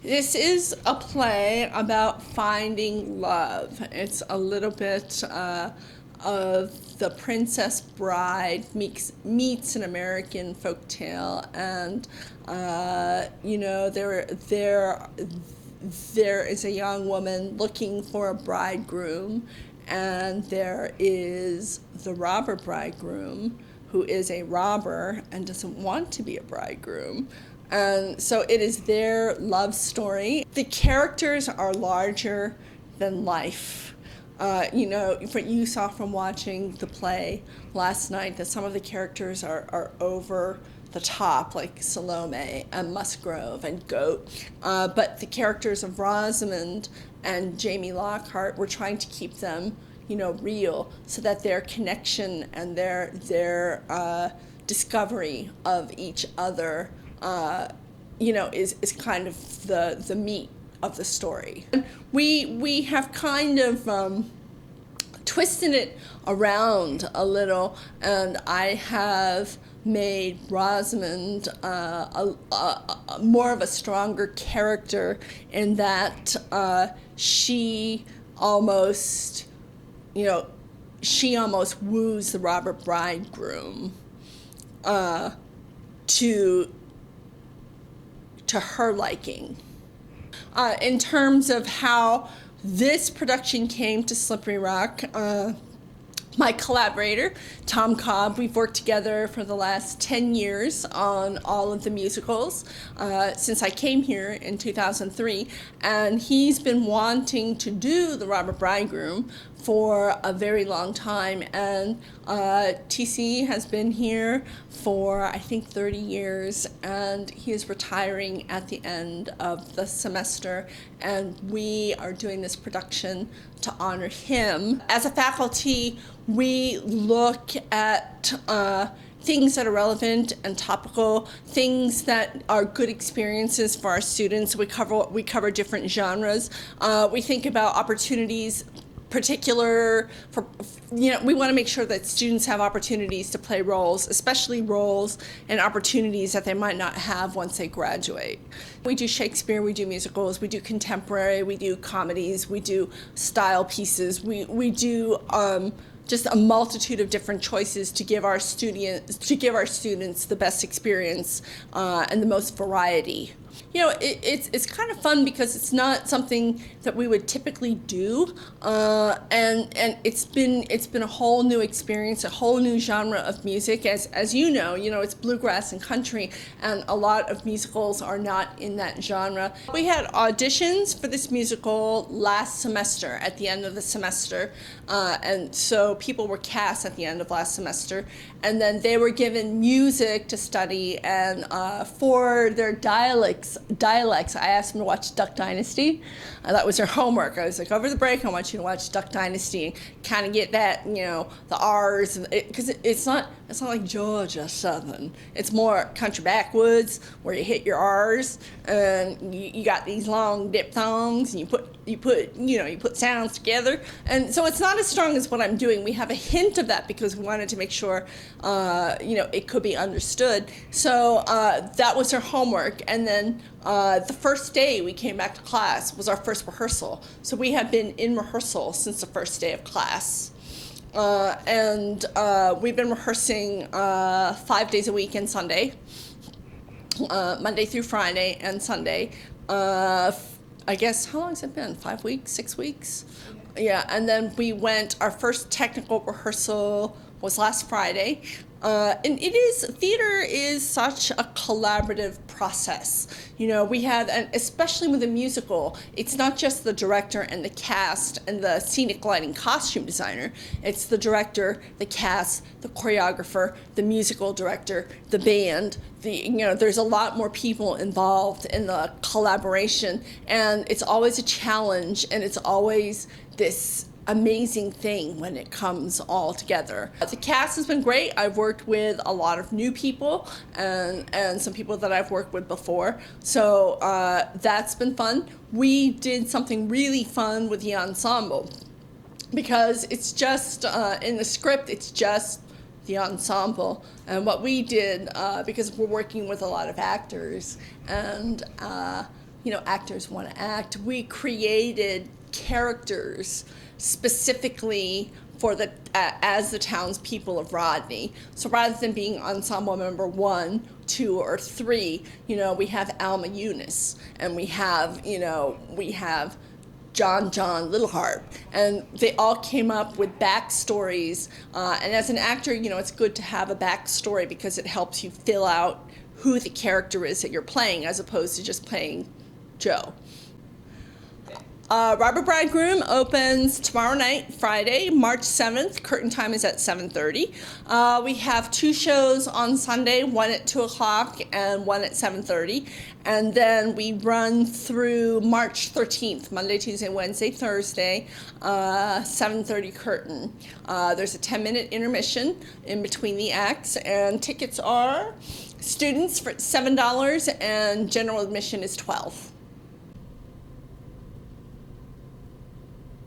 This is a play about finding love. It's a little bit of the Princess Bride meets an American folktale, and there is a young woman looking for a bridegroom, and there is the robber bridegroom who is a robber and doesn't want to be a bridegroom. And so it is their love story. The characters are larger than life. You saw from watching the play last night that some of the characters are over the top, like Salome and Musgrove and Goat. But the characters of Rosamond and Jamie Lockhart, we're trying to keep them, real, so that their connection and their discovery of each other is kind of the meat of the story. We have kind of twisted it around a little, and I have made Rosamond more of a stronger character in that she almost woos the robber bridegroom to her liking. In terms of how this production came to Slippery Rock, my collaborator, Tom Cobb, we've worked together for the last 10 years on all of the musicals since I came here in 2003, and he's been wanting to do the Robber Bridegroom for a very long time, and TC has been here for I think 30 years, and he is retiring at the end of the semester, and we are doing this production to honor him. As a faculty, we look at things that are relevant and topical, things that are good experiences for our students. We cover different genres. We think about opportunities particular for, we want to make sure that students have opportunities to play roles, especially roles and opportunities that they might not have once they graduate. We do Shakespeare, we do musicals, we do contemporary, we do comedies, we do style pieces, we do just a multitude of different choices to give our students the best experience and the most variety. It's kind of fun because it's not something that we would typically do, and it's been a whole new experience, a whole new genre of music. As you know, it's bluegrass and country, and a lot of musicals are not in that genre. We had auditions for this musical last semester, at the end of the semester, and so people were cast at the end of last semester, and then they were given music to study, and for their dialects, I asked them to watch Duck Dynasty. That was their homework. I was like, over the break, I want you to watch Duck Dynasty and kind of get that, the R's, because it's not like Georgia Southern. It's more country backwoods where you hit your R's, and you got these long diphthongs, and you put sounds together, and so it's not as strong as what I'm doing. We have a hint of that because we wanted to make sure, it could be understood. So that was her homework, and then the first day we came back to class was our first rehearsal. So we have been in rehearsal since the first day of class. And we've been rehearsing 5 days a week and Sunday, Monday through Friday and Sunday. I guess, how long has it been? 5 weeks, 6 weeks? Yeah, and then our first technical rehearsal was last Friday. And theater is such a collaborative process. We have, and especially with a musical, it's not just the director and the cast and the scenic lighting costume designer. It's the director, the cast, the choreographer, the musical director, the band. There's a lot more people involved in the collaboration, and it's always a challenge, and it's always this amazing thing when it comes all together. The cast has been great. I've worked with a lot of new people and some people that I've worked with before, so that's been fun. We did something really fun with the ensemble because it's just in the script, it's just the ensemble. And what we did, because we're working with a lot of actors, and actors want to act. We created characters specifically for as the townspeople of Rodney. So rather than being ensemble member 1, 2, or 3, we have Alma Eunice, and we have John Littleheart, and they all came up with backstories. And as an actor, it's good to have a backstory because it helps you fill out who the character is that you're playing, as opposed to just playing Joe. Robber Bridegroom opens tomorrow night, Friday, March 7th. Curtain time is at 7:30. We have 2 shows on Sunday, one at 2 o'clock and one at 7:30. And then we run through March 13th, Monday, Tuesday, Wednesday, Thursday, 7:30 curtain. There's a 10-minute intermission in between the acts, and tickets are students for $7 and general admission is $12.